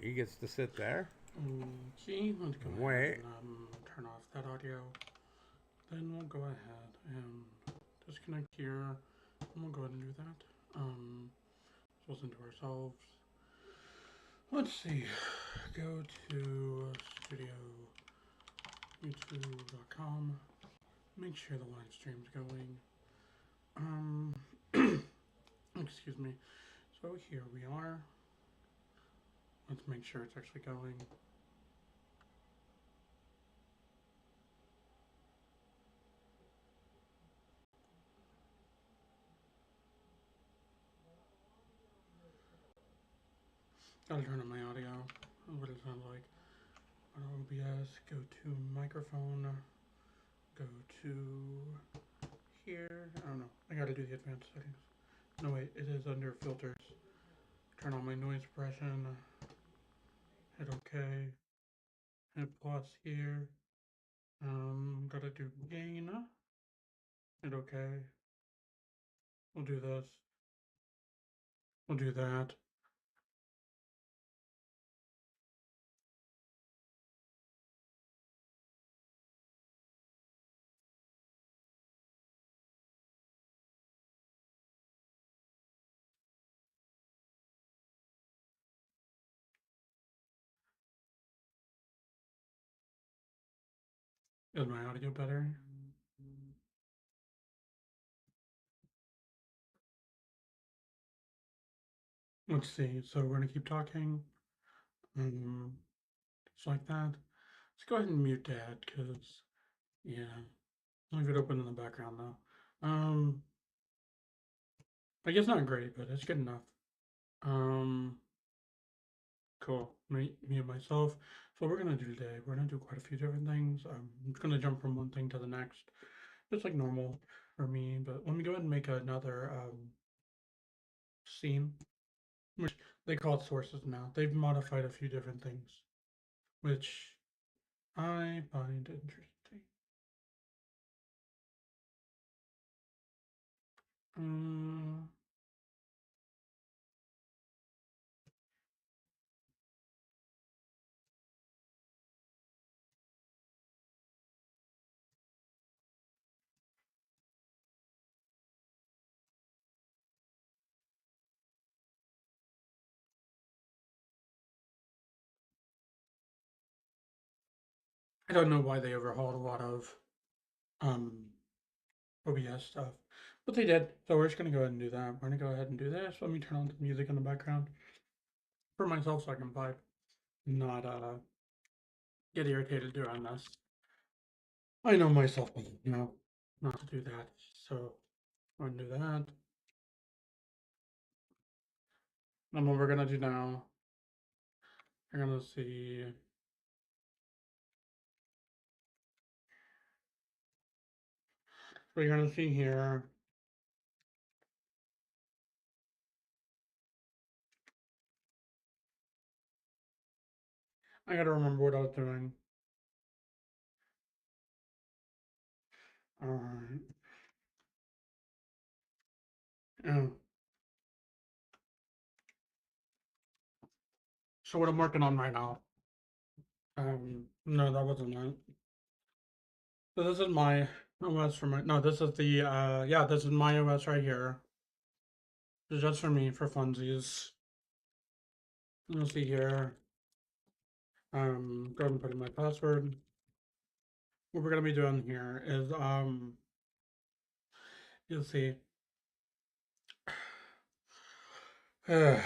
he gets to sit there. Okay, let's go ahead Wait. and turn off that audio. Then we'll go ahead and disconnect here. And we'll go ahead and do that. Listen to ourselves. Let's see. Go to studio youtube.com. Make sure the live stream's going. Um, excuse me. So here we are. Let's make sure it's actually going. Gotta turn on my audio. What it sounds like. OBS. Go to microphone. Go to here. I don't know. I gotta do the advanced settings. No wait, it is under filters. Turn on my noise suppression. Hit OK. Hit plus here. Gotta do gain. Hit OK. We'll do this. We'll do that. Is my audio better? Let's see. So we're gonna keep talking. Just like that. Let's go ahead and mute that because yeah, leave it open in the background though. I guess not great, but it's good enough. Um, cool. Me and myself. So what we're gonna do today, we're gonna do quite a few different things. I'm just gonna jump from one thing to the next, just like normal for me. But let me go ahead and make another scene, which they call it sources now. They've modified a few different things, which I find interesting. Um, I don't know why they overhauled a lot of um, OBS stuff, but they did. So we're just gonna go ahead and do that. We're gonna go ahead and do this. Let me turn on the music in the background for myself so I can vibe, not get irritated doing this. I know myself, not to do that. So I'm gonna do that. And what we're gonna do now, we're gonna see. We're gonna see here. I gotta remember what I was doing. Alright. Yeah. So what I'm working on right now. No, that wasn't it. So this is my OS for my, no, this is the, yeah, this is my OS right here. This is just for me, for funsies. You'll see here, go ahead and put in my password. What we're gonna be doing here is, you'll see. I'm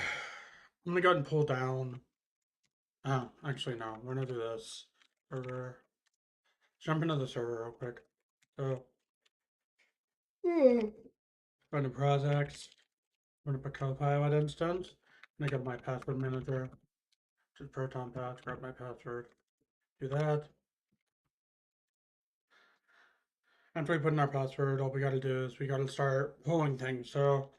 gonna go ahead and pull down, oh, actually no, we're gonna do this. Server, jump into the server real quick. So, go into projects, I'm gonna put Copilot instance, and I got my password manager. Just Proton Path, grab my password, do that. After we put in our password, all we gotta do is we gotta start pulling things. So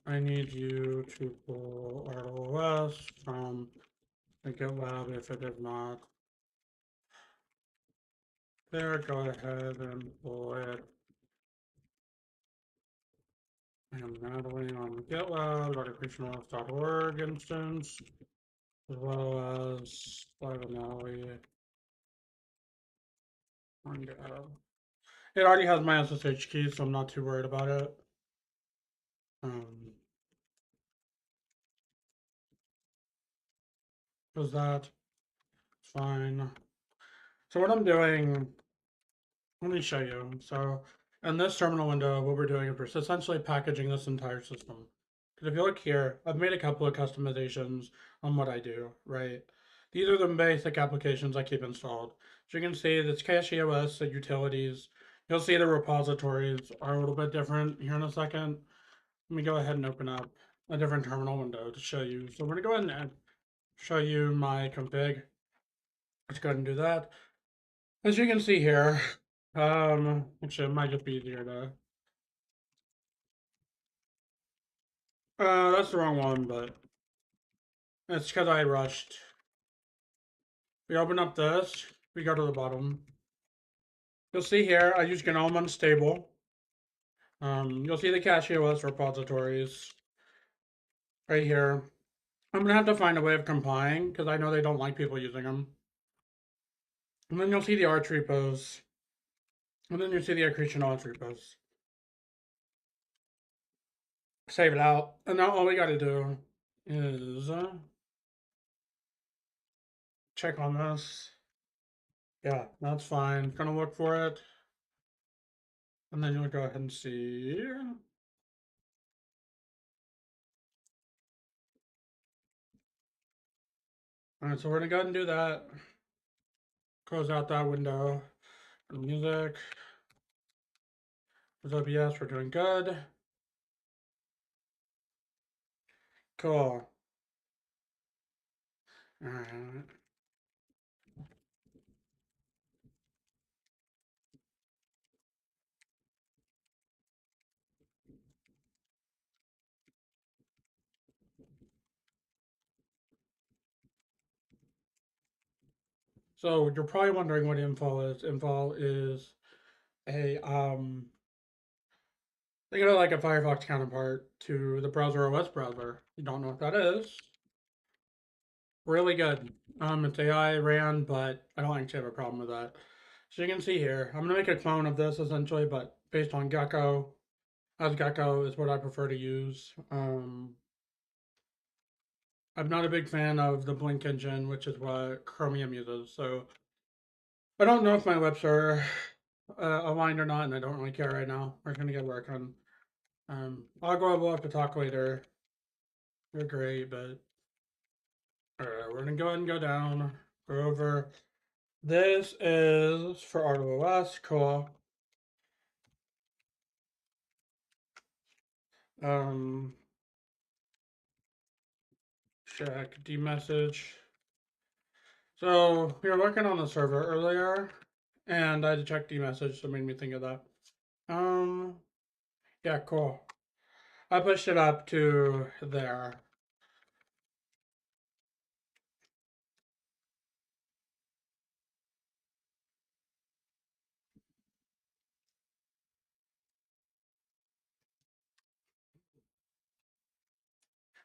I need you to pull ROS from the GitLab. If it is not there, go ahead and pull it. And Natalie on GitLab, educationalist.org instance, as well as Live and Natalie on GitHub. It already has my SSH key, so I'm not too worried about it. Does that? It's fine. So what I'm doing, let me show you. So in this terminal window, what we're doing is we're essentially packaging this entire system. Because if you look here, I've made a couple of customizations on what I do, right? These are the basic applications I keep installed. So you can see this cache OS, the utilities. You'll see the repositories are a little bit different here in a second. Let me go ahead and open up a different terminal window to show you. So I'm going to go ahead and show you my config. Let's go ahead and do that. As you can see here, actually it might just be easier to, that's the wrong one, but it's because I rushed. We open up this, we go to the bottom. You'll see here, I use GNOME Unstable. You'll see the cache OS repositories right here. I'm gonna have to find a way of compiling because I know they don't like people using them. And then you'll see the Arch repos. And then you'll see the accretion Arch repos. Save it out. And now all we gotta do is check on this. Yeah, that's fine. Gonna look for it. And then you'll go ahead and see. Alright, so we're gonna go ahead and do that. Close out that window. Music. With OBS, we're doing good. Cool. Alright. So you're probably wondering what info is. Info is a think of it like a Firefox counterpart to the browser OS browser. You don't know what that is. Really good. It's AI ran, but I don't actually have a problem with that. So you can see here, I'm gonna make a clone of this essentially, but based on Gecko, as Gecko is what I prefer to use. I'm not a big fan of the Blink engine, which is what Chromium uses. So I don't know if my lips are aligned or not, and I don't really care right now. We're gonna get working. I'll go. We'll have to talk later. You're great, but we're gonna go ahead and go down. Go over. This is for AutoOS. Cool. Check dmessage. So we were working on the server earlier, and I had to check dmessage, so it made me think of that. Yeah, cool. I pushed it up to there.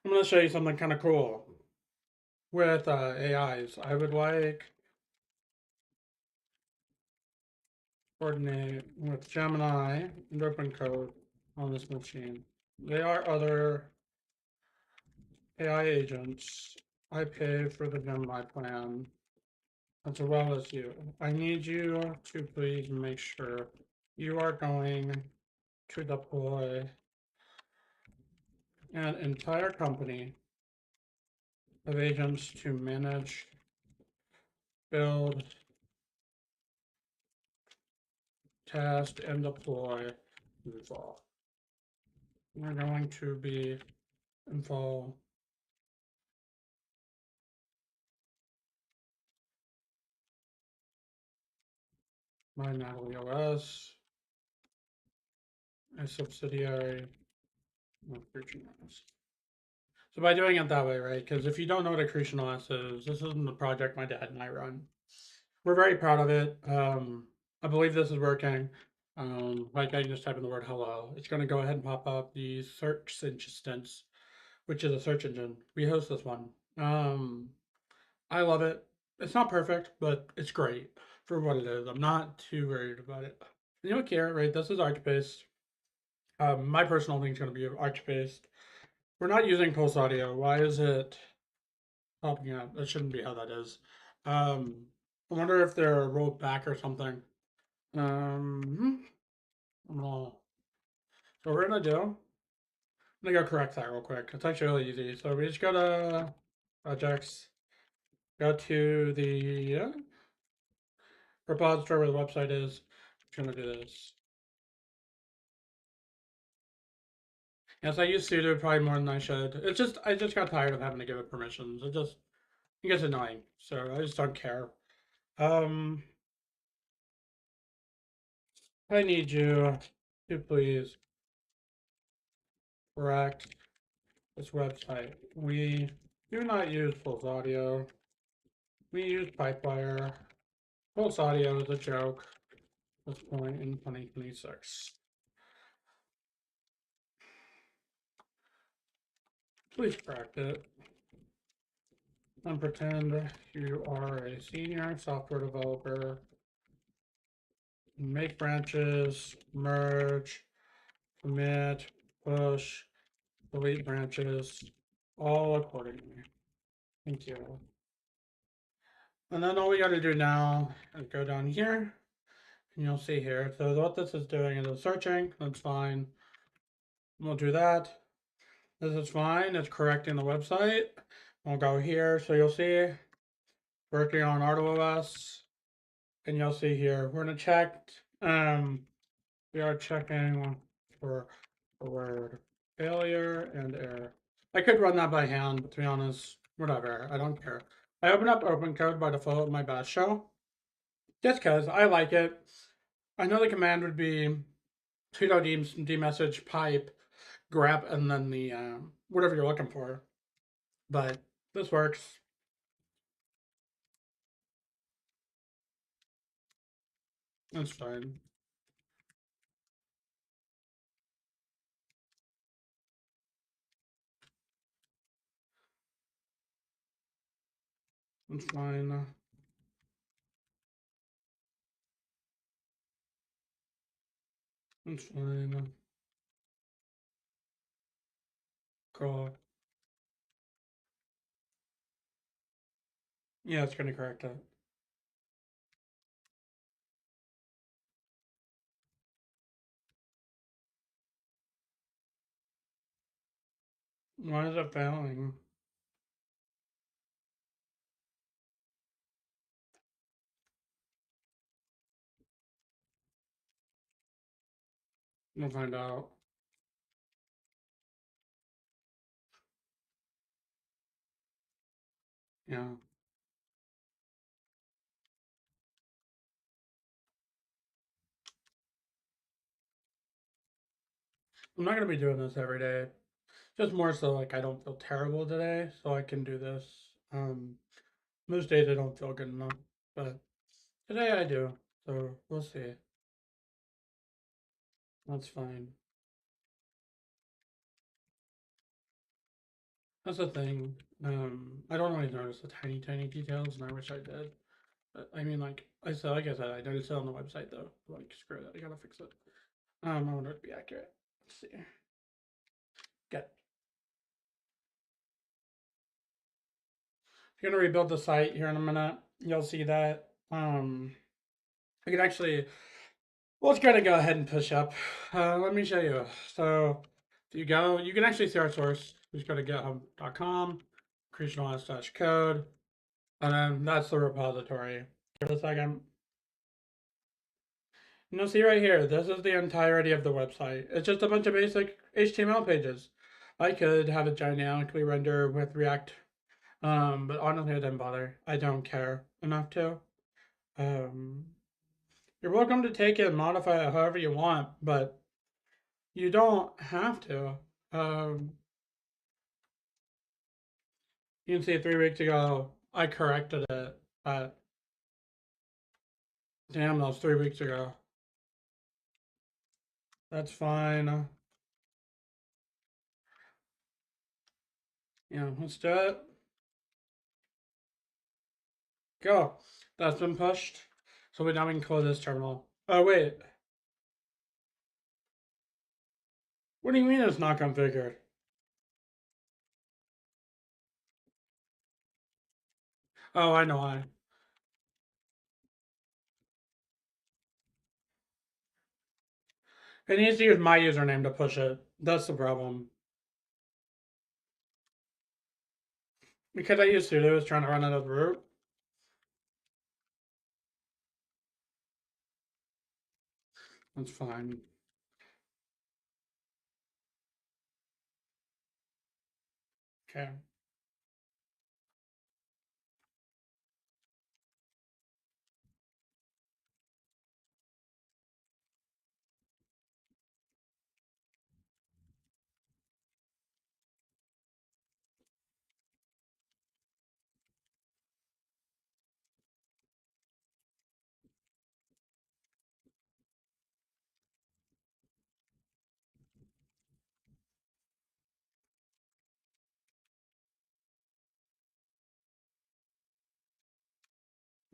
I'm going to show you something kind of cool with AIs. I would like coordinate with Gemini and open code on this machine. There are other AI agents. I pay for the Gemini plan as well as you. I need you to please make sure you are going to deploy an entire company of agents to manage, build, test, and deploy Infall. We're going to be Infall my Natalie OS, a subsidiary of Accretion OS. So by doing it that way, right? Because if you don't know what Accretion OS is, this isn't the project my dad and I run. We're very proud of it. I believe this is working. Like I just type in the word hello, it's going to go ahead and pop up the search instance, which is a search engine. We host this one. I love it. It's not perfect, but it's great for what it is. I'm not too worried about it. You don't care, right? This is Arch-based. My personal thing is going to be Arch-based. We're not using Pulse Audio. Why is it popping up? That shouldn't be how that is. I wonder if they're rolled back or something. Well, so we're gonna do. I'm gonna go correct that real quick. It's actually really easy. So we just go to projects, go to the repository where the website is. I'm gonna do this. Yes, I use sudo probably more than I should. It's just I just got tired of having to give it permissions. It gets annoying. So I just don't care. Um, I need you to please correct this website. We do not use Pulse Audio. We use Pipewire. Pulse Audio is a joke at this point in 2026. Please correct it and pretend you are a senior software developer. Make branches, merge, commit, push, delete branches, all accordingly. Thank you. And then all we got to do now is go down here, and you'll see here. So what this is doing is it's searching. That's fine. We'll do that. This is fine. It's correcting the website. We'll go here. So you'll see working on AutoOS, and you'll see here we're gonna check. We are checking for the word failure and error. I could run that by hand, but to be honest, whatever. I don't care. I open up OpenCode by default in my bash shell just because I like it. I know the command would be sudo demessage pipe grep and then the whatever you're looking for, but this works. That's fine. That's fine. That's fine. Cool. Yeah, it's gonna correct it. Why is it failing? We'll find out. Yeah. I'm not gonna be doing this every day. Just more so like I don't feel terrible today, so I can do this. Most days I don't feel good enough, but today I do. So we'll see. That's fine. That's the thing. I don't always notice the tiny, tiny details, and I wish I did. But I mean, like I said, I noticed it on the website though. Like, screw that, I gotta fix it. I want it to be accurate. Let's see. Get. If you're gonna rebuild the site here in a minute, you'll see that. I can actually. Well, it's gonna go ahead and push up. Let me show you. So, if you go, you can actually see our source. Just go to github.com, creationos-code, and then that's the repository. Give it a second. You'll see right here, this is the entirety of the website. It's just a bunch of basic HTML pages. I could have it dynamically render with React, but honestly, I didn't bother. I don't care enough to. Um, you're welcome to take it and modify it however you want, but you don't have to. Um, you can see 3 weeks ago, I corrected it, but damn, that was 3 weeks ago. That's fine. Yeah, let's do it. Go. That's been pushed. So we now we can close this terminal. Oh, wait. What do you mean it's not configured? Oh, I know why. It needs to use my username to push it. That's the problem. Because I used sudo, it's trying to run it as root. That's fine. Okay.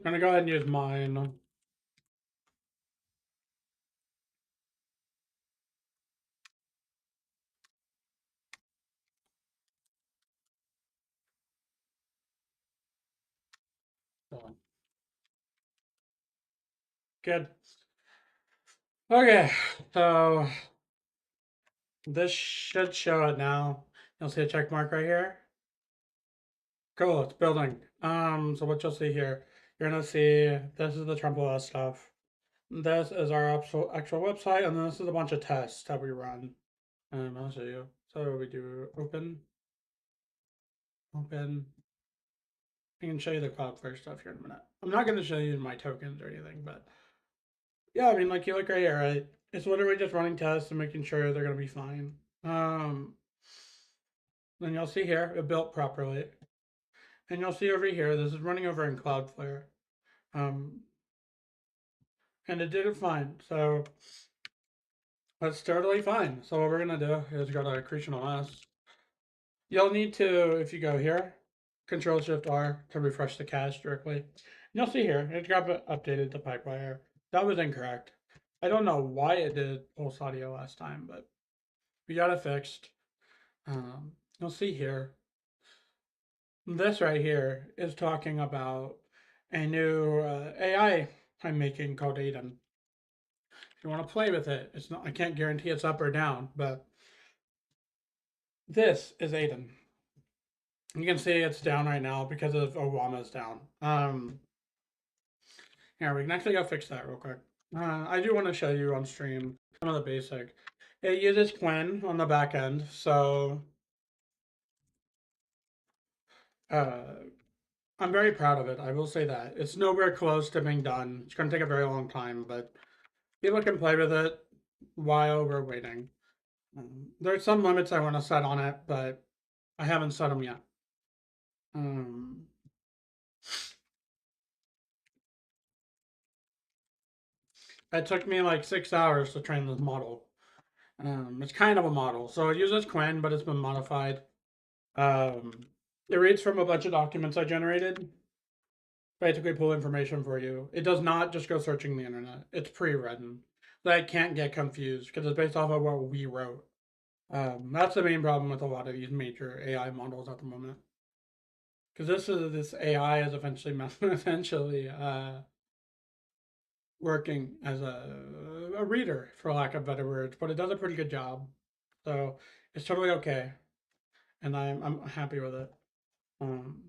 I'm gonna go ahead and use mine. So, good. Okay, so this should show it now. You'll see a check mark right here. Cool, it's building. So what you'll see here, you're gonna see this is the Trump OS stuff. This is our actual website, and then this is a bunch of tests that we run. I'll show you. So we do open. I can show you the Cloudflare stuff here in a minute. I'm not going to show you my tokens or anything, but yeah, I mean, like you look right here, right? It's literally just running tests and making sure they're going to be fine. Then you'll see here, it built properly. And you'll see over here, this is running over in Cloudflare. Um, and it did it fine. So that's totally fine. So what we're going to do is go to Accretion OS. You'll need to, if you go here, Control Shift R to refresh the cache directly. And you'll see here, it got updated to Pipewire. That was incorrect. I don't know why it did Pulse Audio last time, but we got it fixed. You'll see here, this right here is talking about a new AI I'm making called Aiden. If you want to play with it, it's not. I can't guarantee it's up or down, but this is Aiden. You can see it's down right now because of Obama's down. Here, we can actually go fix that real quick. I do want to show you on stream some of the basic. It uses Quinn on the back end, so I'm very proud of it. I will say that. It's nowhere close to being done. It's going to take a very long time, but people can play with it while we're waiting. There's some limits I want to set on it, but I haven't set them yet. It took me like 6 hours to train this model. It's kind of a model. So it uses Quinn, but it's been modified. It reads from a bunch of documents I generated. Basically pull information for you. It does not just go searching the internet. It's pre-written. So I can't get confused because it's based off of what we wrote. That's the main problem with a lot of these major AI models at the moment. Because this AI is essentially working as a reader, for lack of better words, but it does a pretty good job. So it's totally okay, and I'm happy with it. Um,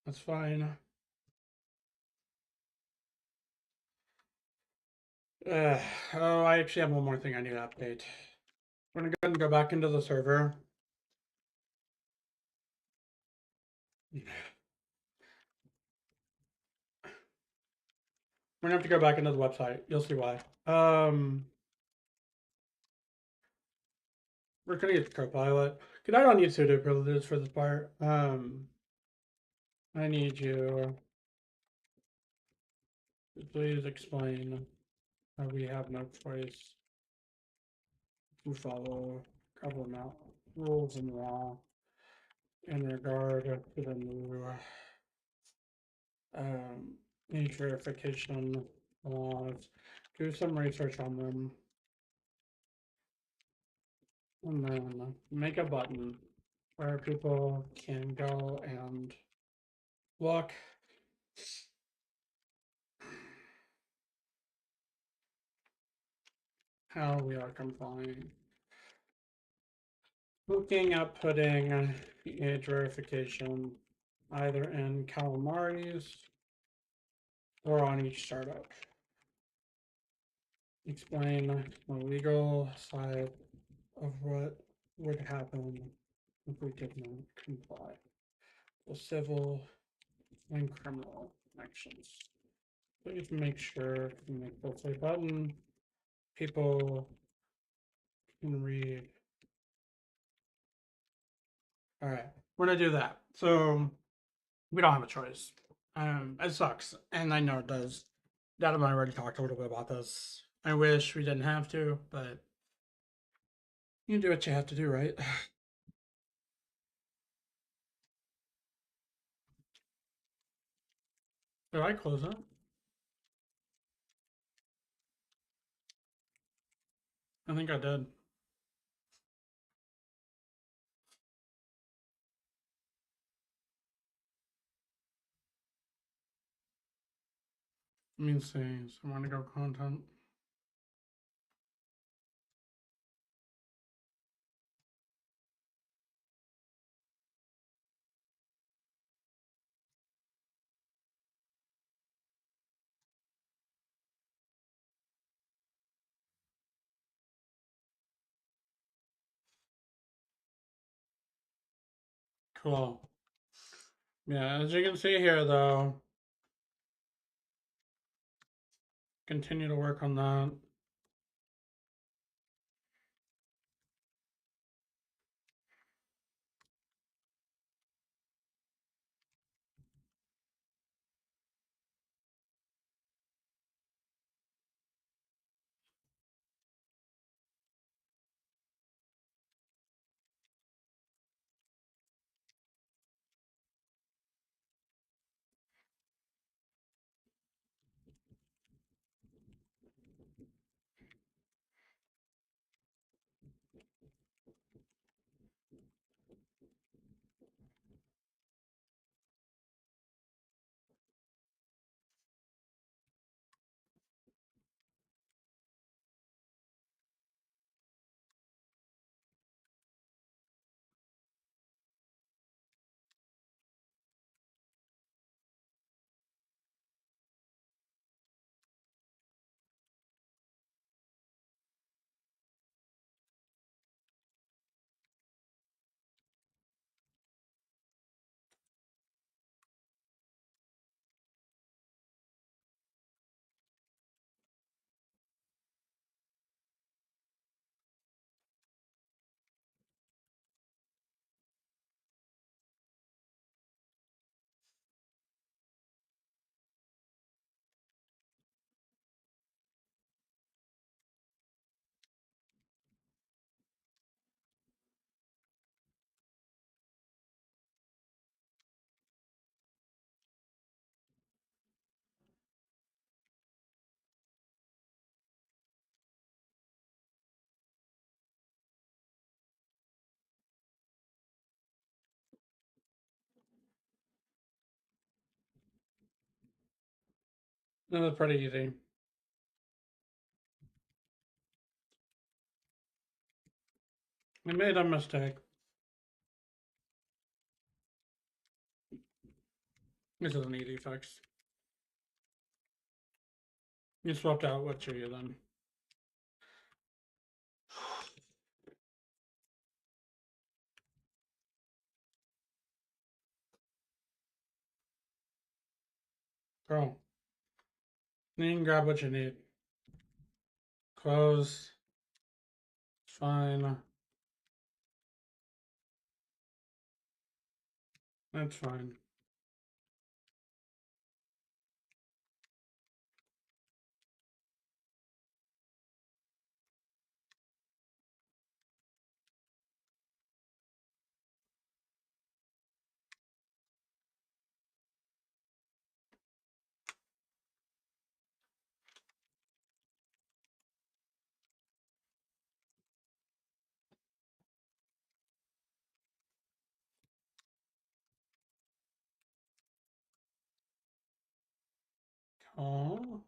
that's fine. Oh, I actually have one more thing I need to update. We're gonna go ahead and go back into the server. We're gonna have to go back into the website. You'll see why. We're gonna get Copilot. Cause I don't need sudo privileges for this part. I need you to please explain we have no choice to follow government rules and law in regard to the new age verification laws. Do some research on them, and then make a button where people can go and look how we are complying. Looking at putting age verification either in calamari's or on each startup. Explain the legal side of what would happen if we did not comply. The civil and criminal actions. Please make sure to make both a button people can read. All right, we're gonna do that. So we don't have a choice. It sucks, and I know it does. Dad and I already talked a little bit about this. I wish we didn't have to, but you do what you have to do, right? Did I close it? I think I did. Let me see. So I want to go content. Cool. Yeah, as you can see here, though, continue to work on that. That was pretty easy. I made a mistake. This is an easy fix. You swapped out what you then. Go. Then you can grab what you need. Close. It's fine. That's fine. Oh.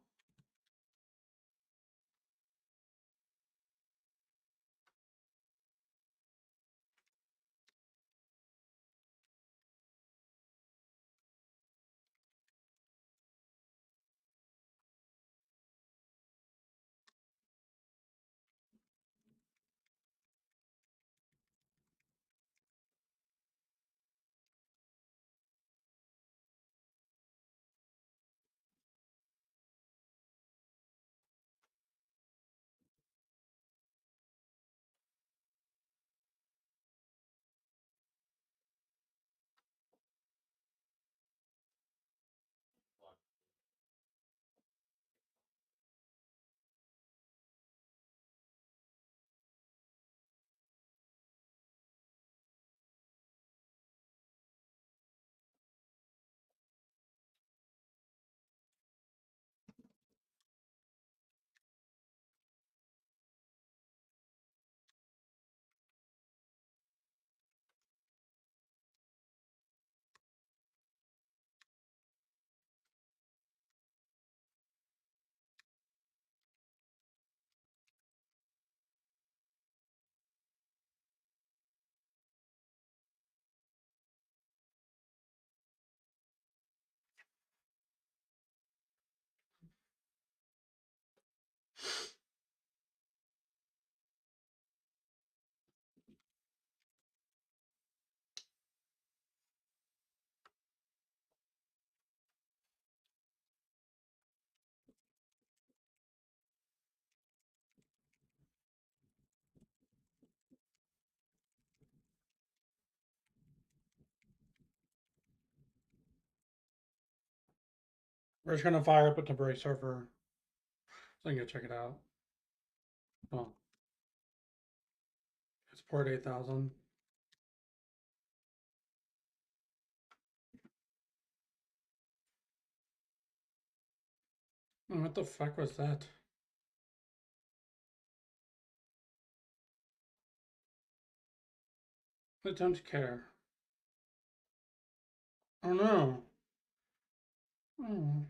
We're just gonna fire up a temporary server so I can go check it out. Oh, it's port 8000. What the fuck was that? I don't care. Oh no. Oh.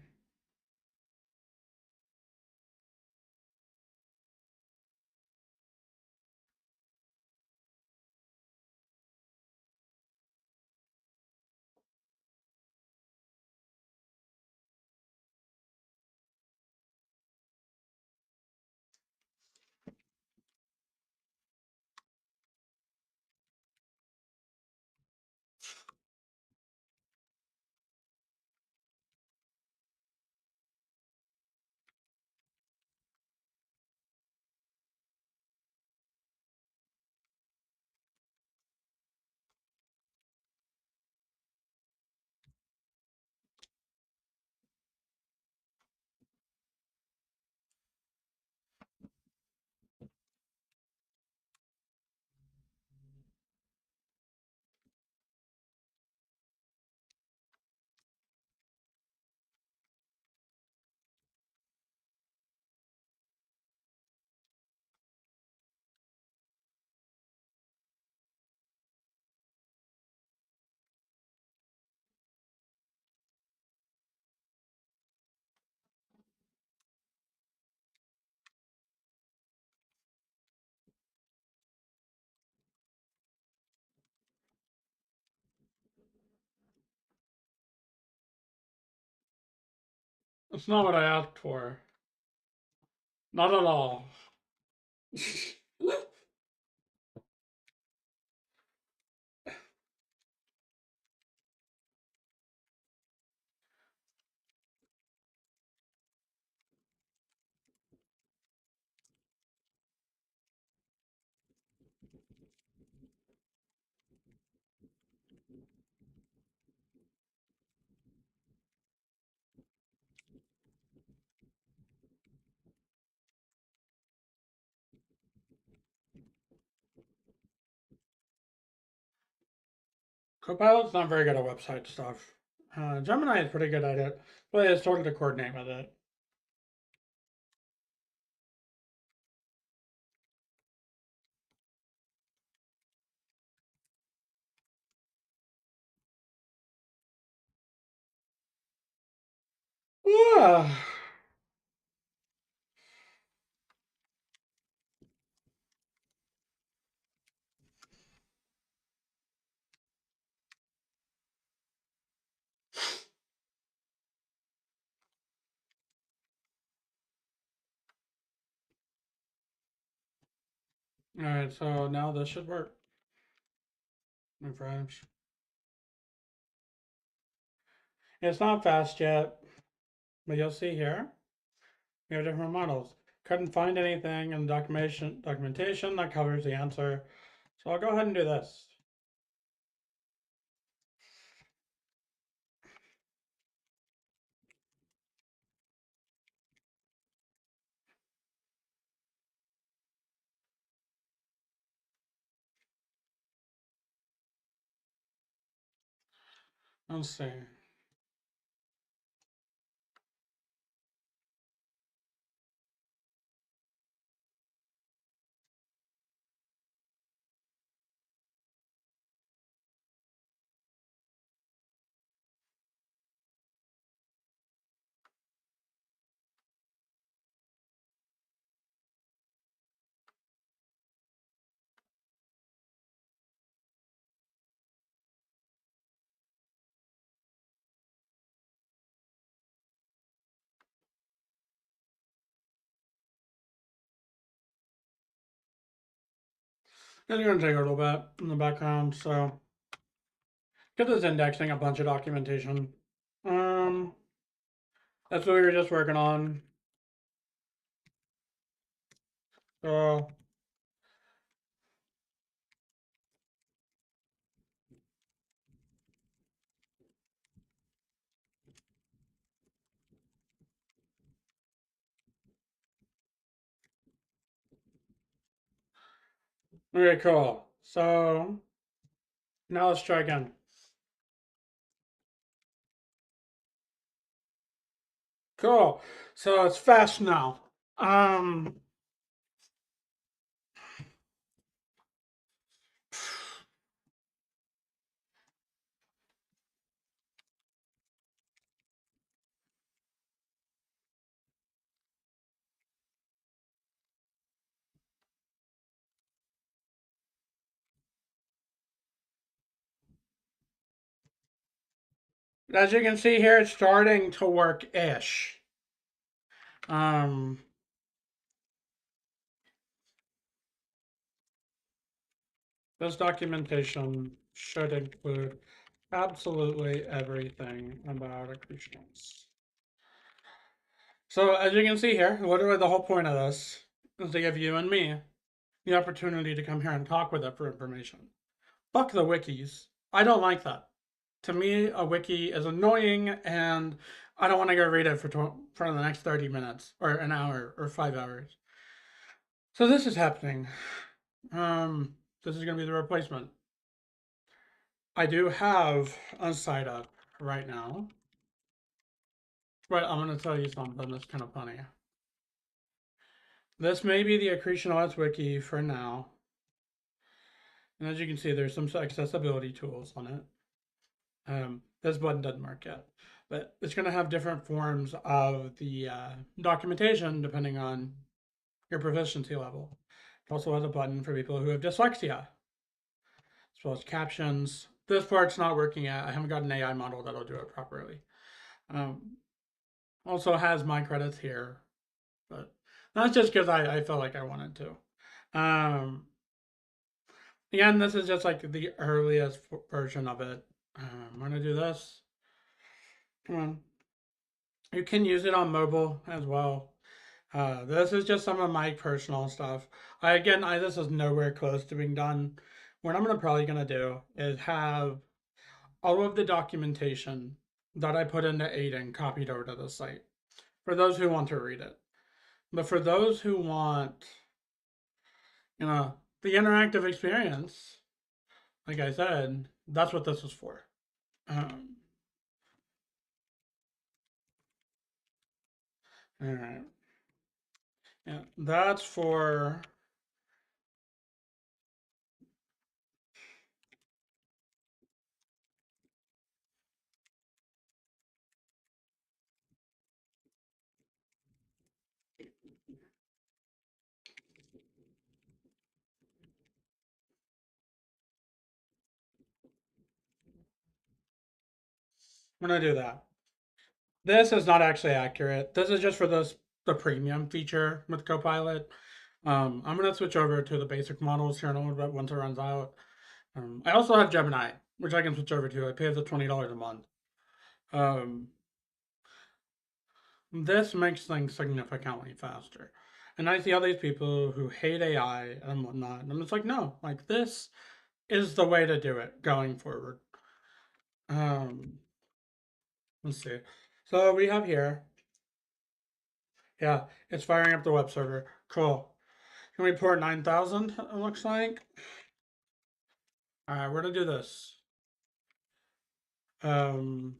That's not what I asked for. Not at all. Copilot's not very good at website stuff. Gemini is pretty good at it, but it's sort of to coordinate with it. Alright, so now this should work, my friends. It's not fast yet, but you'll see here. We have different models. Couldn't find anything in the documentation that covers the answer. So I'll go ahead and do this. Let's see. It's going to take a little bit in the background, so get this indexing a bunch of documentation. Um, that's what we were just working on. So okay, cool. So now let's try again. Cool. So it's fast now. As you can see here, it's starting to work-ish. This documentation should include absolutely everything about accretions. So as you can see here, literally the whole point of this is to give you and me the opportunity to come here and talk with it for information. Fuck the wikis. I don't like that. To me, a wiki is annoying, and I don't want to go read it for the next 30 minutes, or an hour, or 5 hours. So this is happening. This is going to be the replacement. I do have a site up right now, but I'm going to tell you something that's kind of funny. This may be the Accretionalists wiki for now. And as you can see, there's some accessibility tools on it. This button doesn't work yet, but it's going to have different forms of the documentation depending on your proficiency level. It also has a button for people who have dyslexia, as well as captions. This part's not working yet. I haven't got an AI model that'll do it properly. Also has my credits here, but that's just because I felt like I wanted to. Again, this is just like the earliest version of it. I'm going to do this. Come on. You can use it on mobile as well. This is just some of my personal stuff. This is nowhere close to being done. What I'm probably gonna do is have all of the documentation that I put into Aiden copied over to the site for those who want to read it. But for those who want, the interactive experience, like I said, that's what this is for. All right. Yeah, that's for. I'm gonna do that. This is not actually accurate. This is just for the premium feature with Copilot. I'm gonna switch over to the basic models here in a little bit once it runs out. I also have Gemini, which I can switch over to. I pay the $20 a month. Um, this makes things significantly faster. And I see all these people who hate AI and whatnot, and I'm just like, no, like this is the way to do it going forward. Um, let's see. So we have here, yeah, it's firing up the web server. Cool. Can we port 9,000? It looks like. All right, we're gonna do this. Um,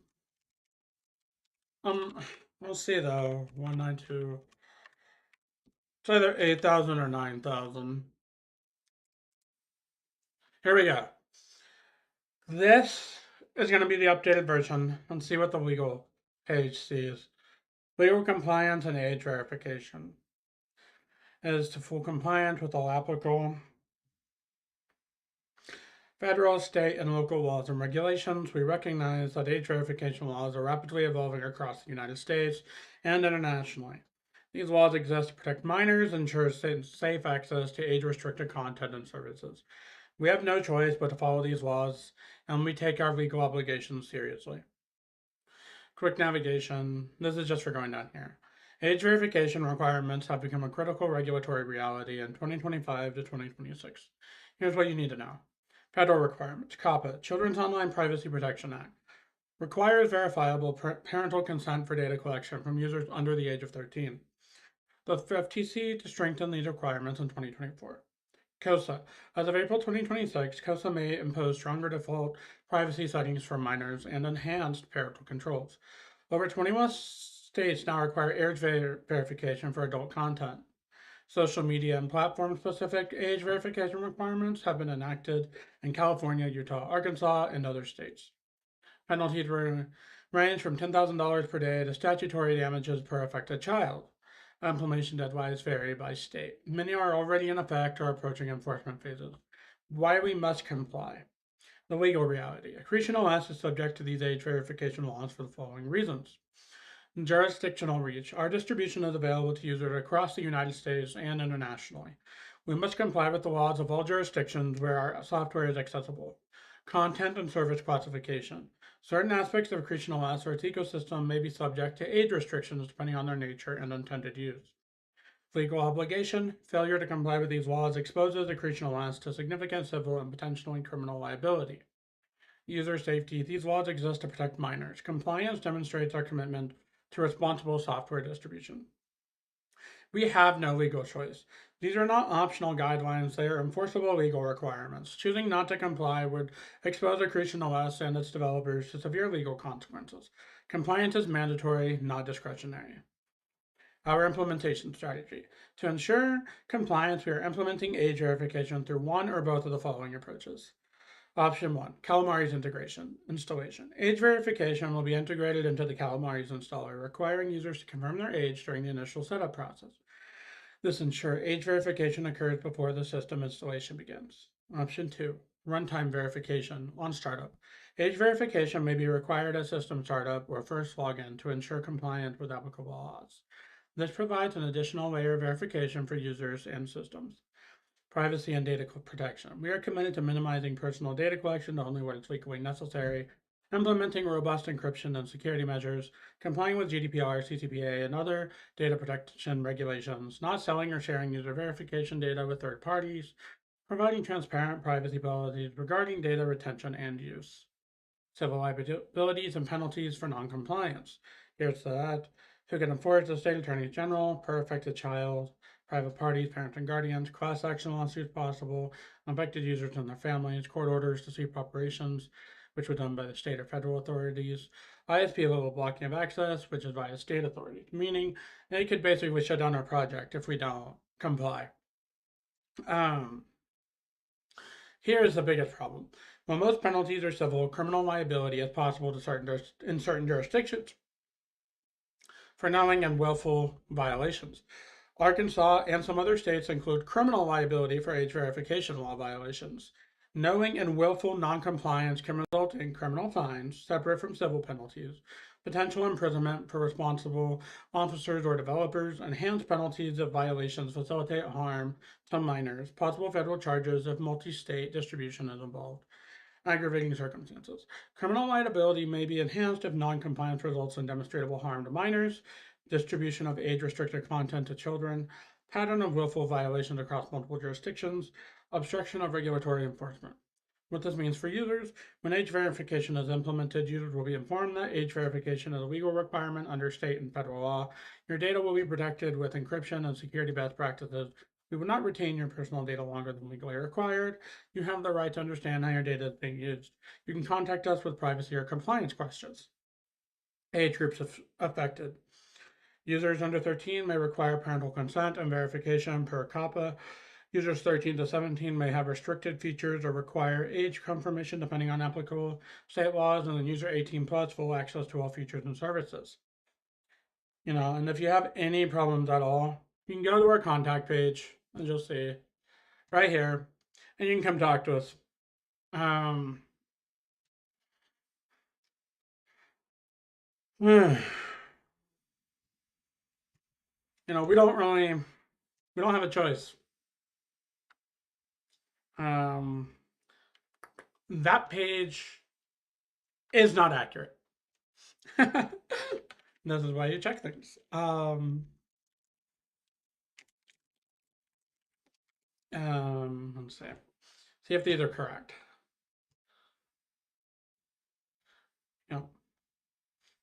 um, we'll see though. 192. It's either 8,000 or 9,000. Here we go. This is going to be the updated version. Let's see what the legal page sees. Legal compliance and age verification. It is to full compliance with all applicable federal, state, and local laws and regulations. We recognize that age verification laws are rapidly evolving across the United States and internationally. These laws exist to protect minors and ensure safe access to age-restricted content and services. We have no choice but to follow these laws, and we take our legal obligations seriously. Quick navigation. This is just for going down here. Age verification requirements have become a critical regulatory reality in 2025 to 2026. Here's what you need to know. Federal requirements. COPPA, Children's Online Privacy Protection Act, requires verifiable parental consent for data collection from users under the age of 13. The FTC to strengthen these requirements in 2024. COSA. As of April 2026, COSA may impose stronger default privacy settings for minors and enhanced parental controls. Over 21 states now require age verification for adult content. Social media and platform-specific age verification requirements have been enacted in California, Utah, Arkansas, and other states. Penalties range from $10,000 per day to statutory damages per affected child. Implementation deadlines vary by state. Many are already in effect or approaching enforcement phases. Why we must comply. The legal reality. Accretion OS is subject to these age verification laws for the following reasons. Jurisdictional reach. Our distribution is available to users across the United States and internationally. We must comply with the laws of all jurisdictions where our software is accessible. Content and service classification. Certain aspects of Accretion OS or its ecosystem may be subject to age restrictions depending on their nature and intended use. Legal obligation. Failure to comply with these laws exposes Accretion OS to significant civil and potentially criminal liability. User safety. These laws exist to protect minors. Compliance demonstrates our commitment to responsible software distribution. We have no legal choice. These are not optional guidelines, they are enforceable legal requirements. Choosing not to comply would expose Accretion OS and its developers to severe legal consequences. Compliance is mandatory, not discretionary. Our implementation strategy. To ensure compliance, we are implementing age verification through one or both of the following approaches. Option 1, Calamari's installation. Age verification will be integrated into the Calamari's installer, requiring users to confirm their age during the initial setup process. This ensures age verification occurs before the system installation begins. Option 2, runtime verification on startup. Age verification may be required at system startup or first login to ensure compliance with applicable laws. This provides an additional layer of verification for users and systems. Privacy and data protection. We are committed to minimizing personal data collection to only what is legally necessary, implementing robust encryption and security measures, complying with GDPR, CCPA, and other data protection regulations, not selling or sharing user verification data with third parties, providing transparent privacy policies regarding data retention and use. Civil liabilities and penalties for noncompliance. Here's that. Who can enforce the state attorney general per affected child, private parties, parents and guardians, class action lawsuits possible, affected users and their families, court orders to cease operations, which were done by the state or federal authorities, ISP level blocking of access, which is by a state authority, meaning they could basically shut down our project if we don't comply. Here is the biggest problem. While most penalties are civil, criminal liability is possible to in certain jurisdictions for knowing and willful violations. Arkansas and some other states include criminal liability for age verification law violations. Knowing and willful noncompliance can result in criminal fines, separate from civil penalties, potential imprisonment for responsible officers or developers, enhanced penalties if violations facilitate harm to minors, possible federal charges if multi state distribution is involved, aggravating circumstances. Criminal liability may be enhanced if noncompliance results in demonstrable harm to minors, distribution of age restricted content to children, pattern of willful violations across multiple jurisdictions, obstruction of regulatory enforcement. What this means for users: when age verification is implemented, users will be informed that age verification is a legal requirement under state and federal law. Your data will be protected with encryption and security best practices. We will not retain your personal data longer than legally required. You have the right to understand how your data is being used. You can contact us with privacy or compliance questions. Age groups affected. Users under 13 may require parental consent and verification per COPPA. Users 13 to 17 may have restricted features or require age confirmation depending on applicable state laws, and then user 18 plus full access to all features and services. And if you have any problems at all, you can go to our contact page and you'll see right here, and you can come talk to us. We don't have a choice. That page is not accurate. This is why you check things. Let's see if these are correct. Yep.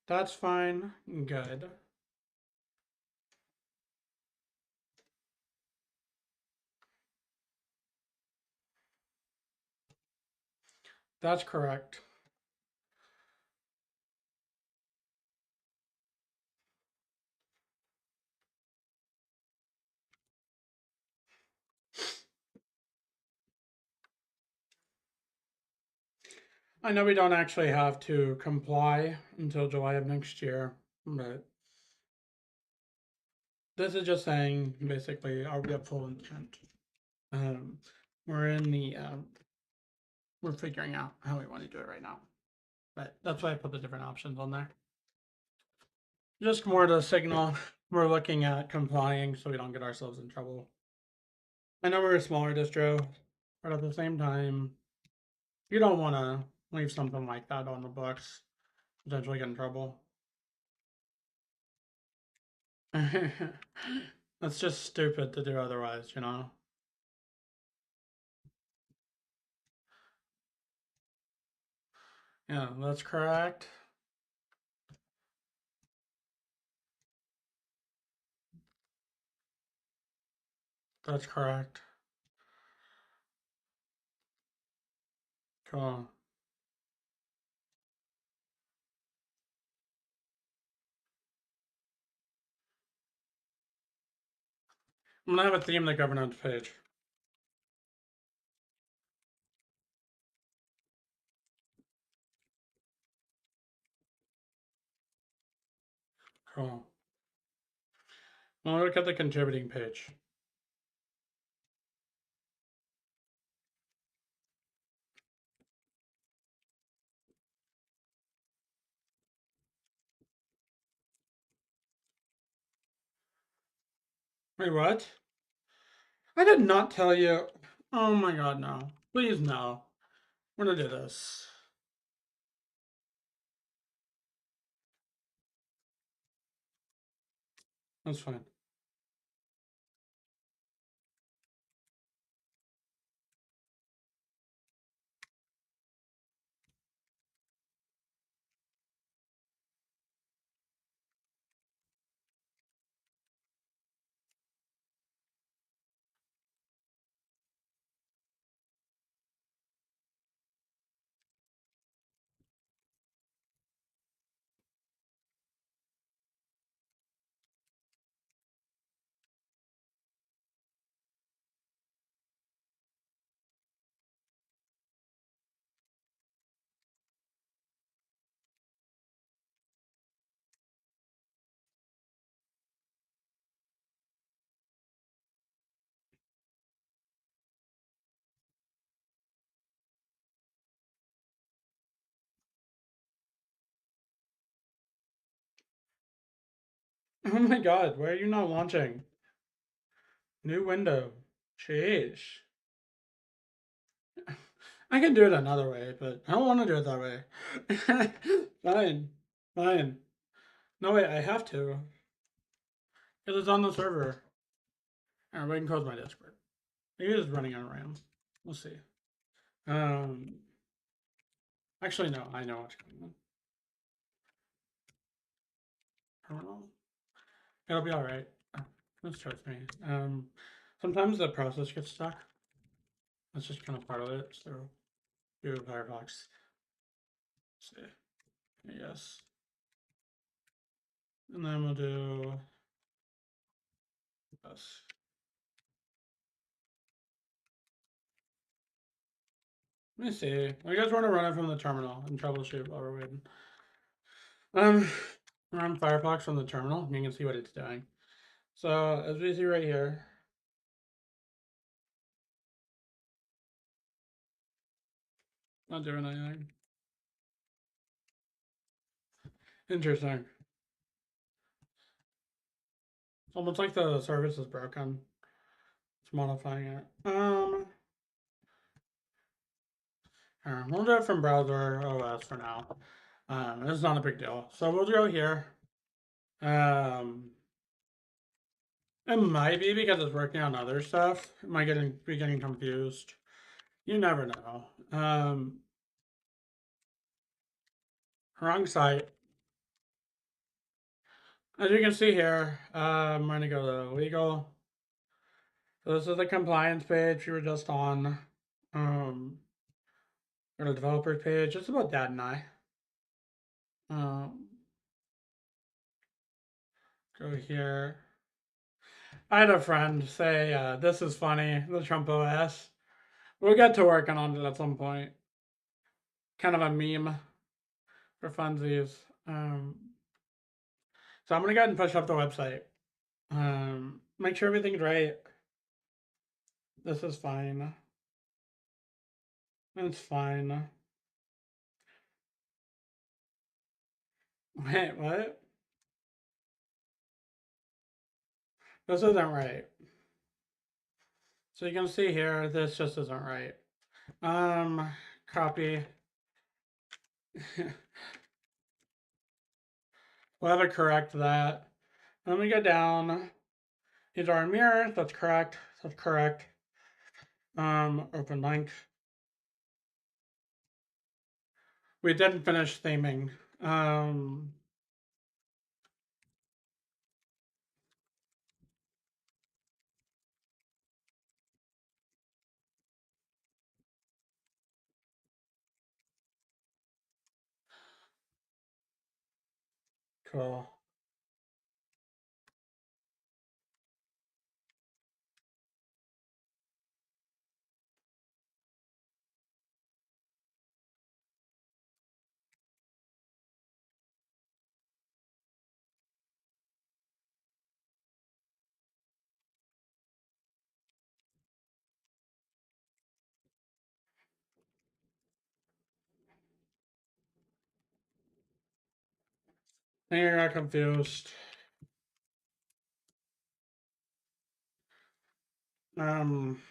That's fine. Good. That's correct. I know we don't actually have to comply until July of next year, but this is just saying basically our full intent. We're in the we're figuring out how we want to do it right now, but that's why I put the different options on there. Just more to signal we're looking at complying so we don't get ourselves in trouble. I know we're a smaller distro, but at the same time, you don't want to leave something like that on the books, potentially get in trouble. That's just stupid to do otherwise, Yeah, that's correct. That's correct. Cool. I'm gonna have a theme the governance page. Cool. Well, look at the contributing page. Wait, what? I did not tell you. Oh my god, no. Please, no. We're gonna do this. That's fine. Oh my god, why are you not launching? New window. Sheesh. I can do it another way, but I don't want to do it that way. Fine. Fine. No, wait, I have to. Because it's on the server. Alright, we can close my Discord. Maybe it's running out of RAM. We'll see. Um, Actually, no, I know what's going on. Terminal. It'll be alright. This trust me. Sometimes the process gets stuck. That's just kind of part of it. So, do Firefox. See. Yes. And then we'll do this. Let me see. I guess want to run it from the terminal and troubleshoot while we're waiting. Run Firefox from the terminal. You can see what it's doing. So as we see right here, not doing anything. Interesting. It's almost like the service is broken. It's modifying it. We'll do it from browser OS for now. It's not a big deal. So we'll go here. It might be because it's working on other stuff. It might be getting confused. You never know. Wrong site. As you can see here, I'm going to go to legal. So this is the compliance page we were just on. Go to developers page. It's about Dad and I. Go here. I had a friend say, this is funny, the Trump OS. We'll get to working on it at some point. Kind of a meme for funsies. So I'm going to go ahead and push up the website. Make sure everything's right. This is fine. It's fine. Wait, what? This isn't right. So you can see here, this just isn't right. Copy. We'll have to correct that. Let me go down. These are mirrors. That's correct. That's correct. Open link. We didn't finish theming. Cool. I think I got confused. Um,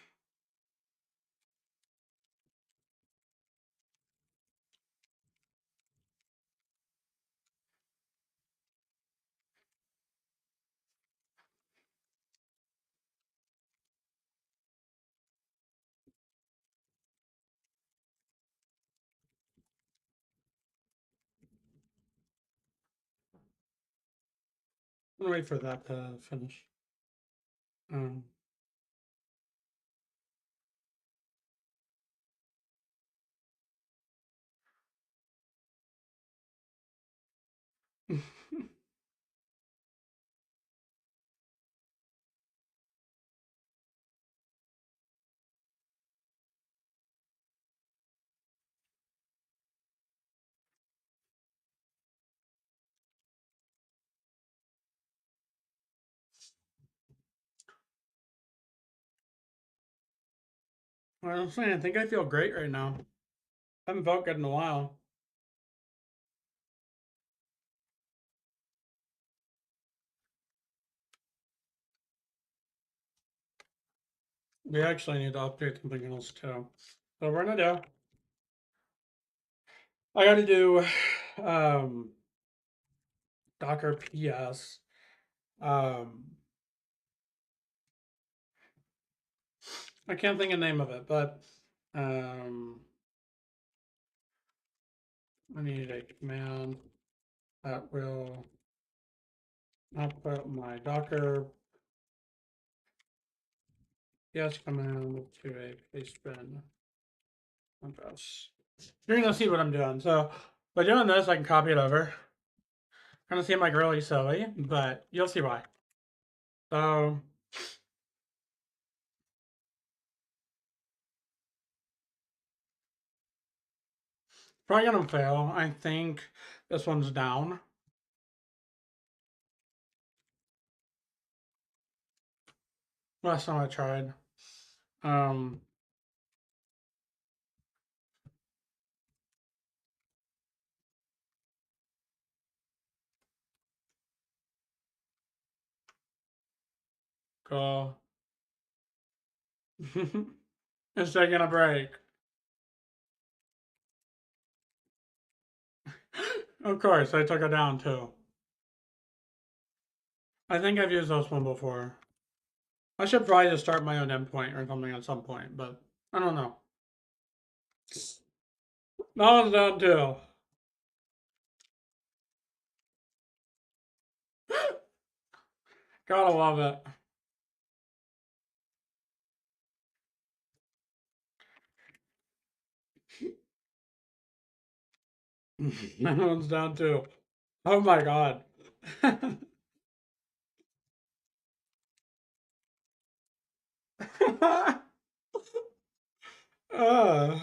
I'm gonna wait for that to finish. Um, well, I'm saying, I think I feel great right now. I haven't felt good in a while. We actually need to update something else too. So we're gonna do. I gotta do um, Docker PS. Um, I can't think of the name of it, but um, I need a command that will output my Docker PS command to a pastebin address. You're gonna see what I'm doing. So by doing this, I can copy it over. Gonna seem like really silly, but you'll see why. So probably gonna fail. I think this one's down. Last time I tried. Um, cool. It's taking a break. Of course, I took it down too. I think I've used this one before. I should probably just start my own endpoint or something at some point, but I don't know. That one's down too. Gotta love it. That one's down too. Oh my god. uh,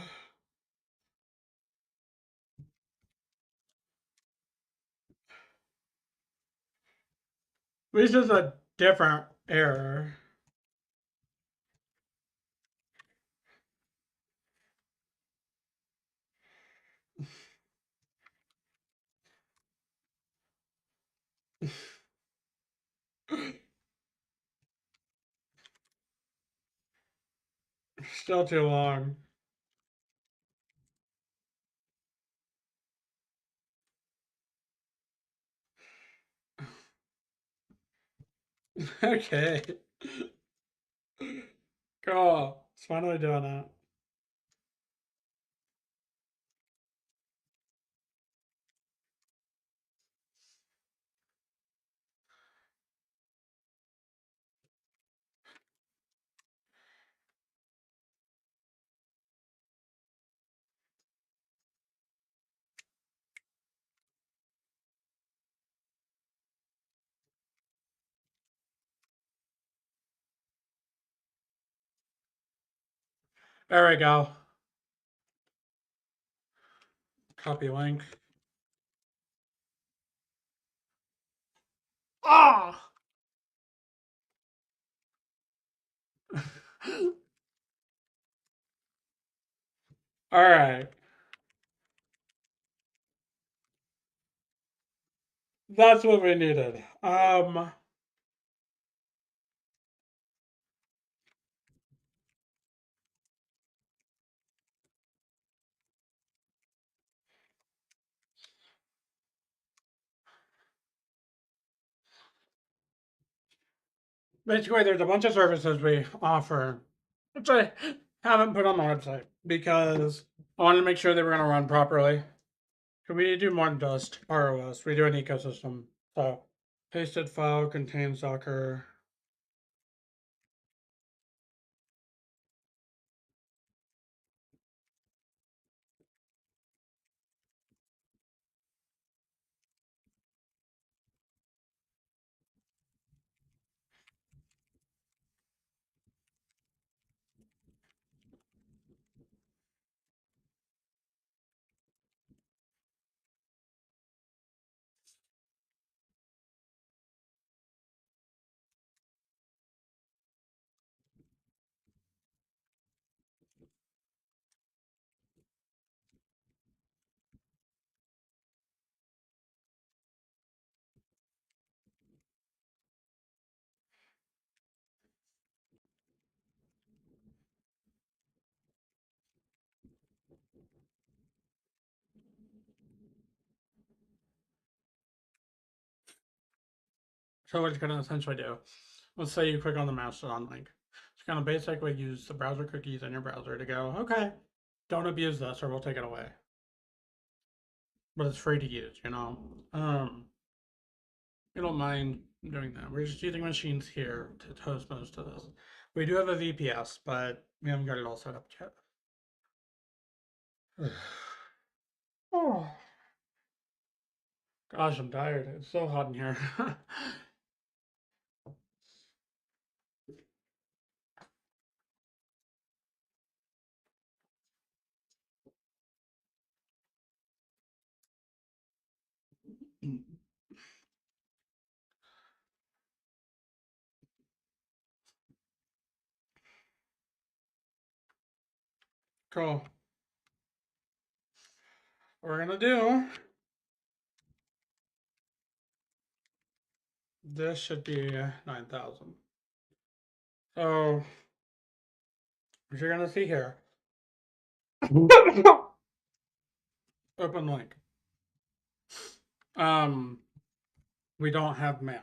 this is a different error. Still too long. Okay. Cool. It's finally doing it. There we go. Copy link. Ah! All right. That's what we needed. Basically, there's a bunch of services we offer, which I haven't put on the website because I wanted to make sure they were going to run properly. So we do more than just ROS. We do an ecosystem. So pasted file contains Docker. So what it's going to essentially do, let's say you click on the Mastodon link. It's going to basically use the browser cookies in your browser to go, okay, don't abuse this or we'll take it away. But it's free to use, you know. You don't mind doing that. We're just using machines here to host most of this. We do have a VPS, but we haven't got it all set up yet. Oh, gosh, I'm tired. It's so hot in here. Cool. What we're gonna do, this should be 9,000. So, what you're gonna see here, open link. Um, we don't have mail.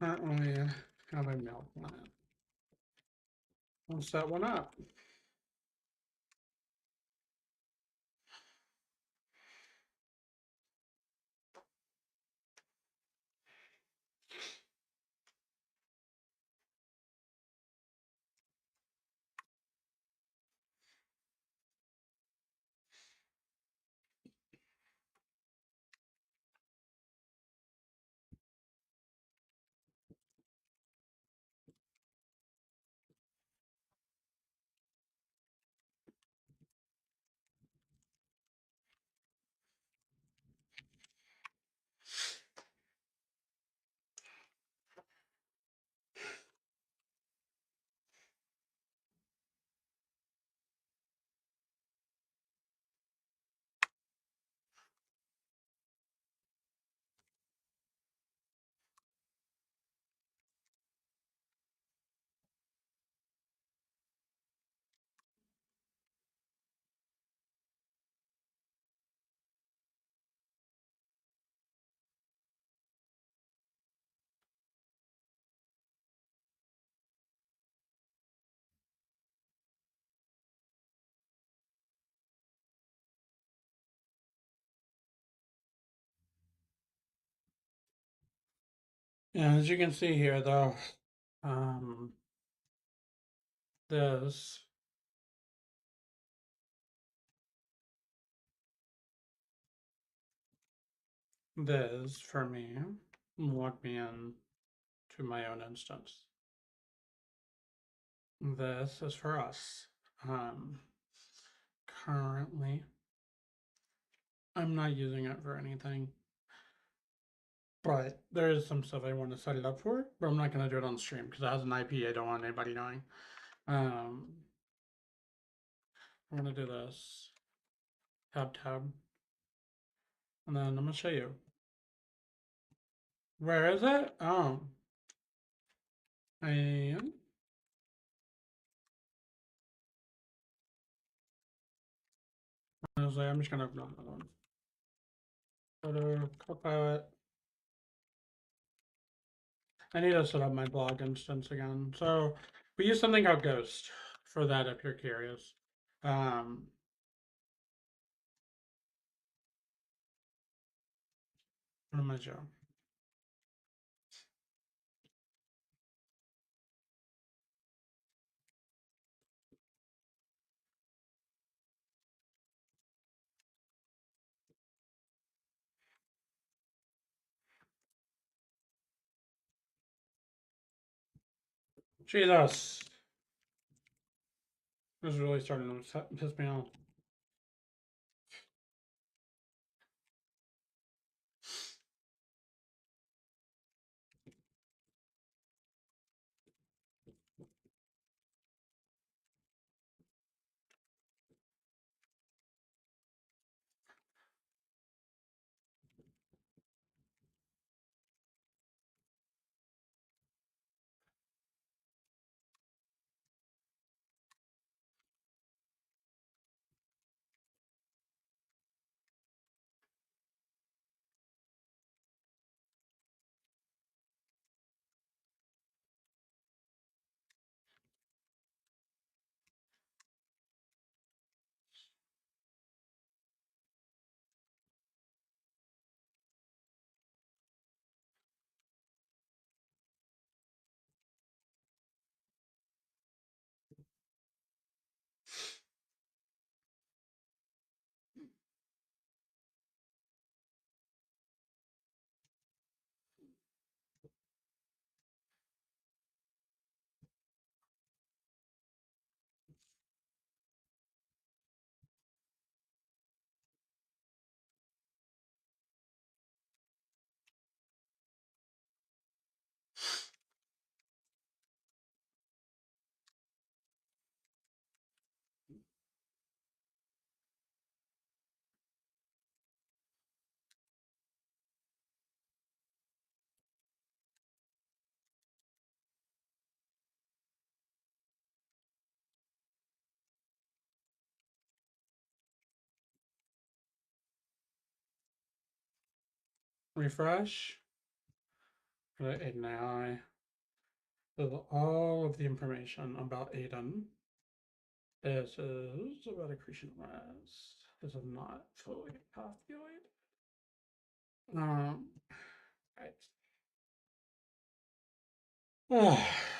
Not only have a mail on it. I'll set one up. Yeah, as you can see here, though, um, this this for me log me in to my own instance. This is for us. Um, Currently, I'm not using it for anything, but there is some stuff I want to set it up for, but I'm not going to do it on stream because it has an IP I don't want anybody knowing. I'm going to do this, tab, and then I'm going to show you. Where is it? Oh, and honestly, I'm just going to open another one. Go to Copilot. I need to set up my blog instance again. So we use something called Ghost for that if you're curious. What am I showing? Jesus. This is really starting to piss me off. refresh. Put Aiden AI. This is all of the information about Aiden. This is about accretion rest. This is not fully populated. Right.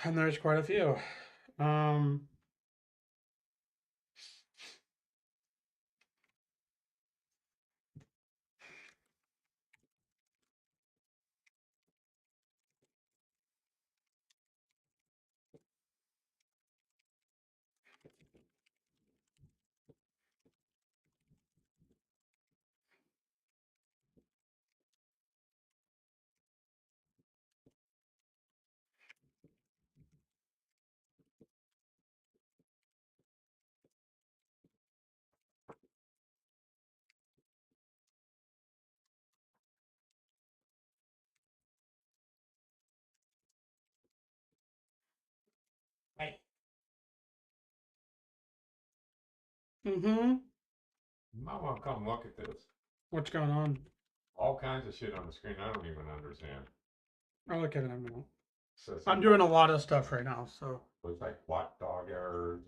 And there's quite a few. Hey, Mm-hmm. you might want to come look at this. What's going on? All kinds of shit on the screen I don't even understand. I'll look at it in a minute. So I'm doing a lot of stuff right now, so Looks like watchdog errors.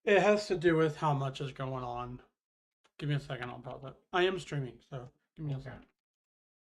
it has to do with how much is going on. Give me a second, I'll pause it. I am streaming, so give me a second.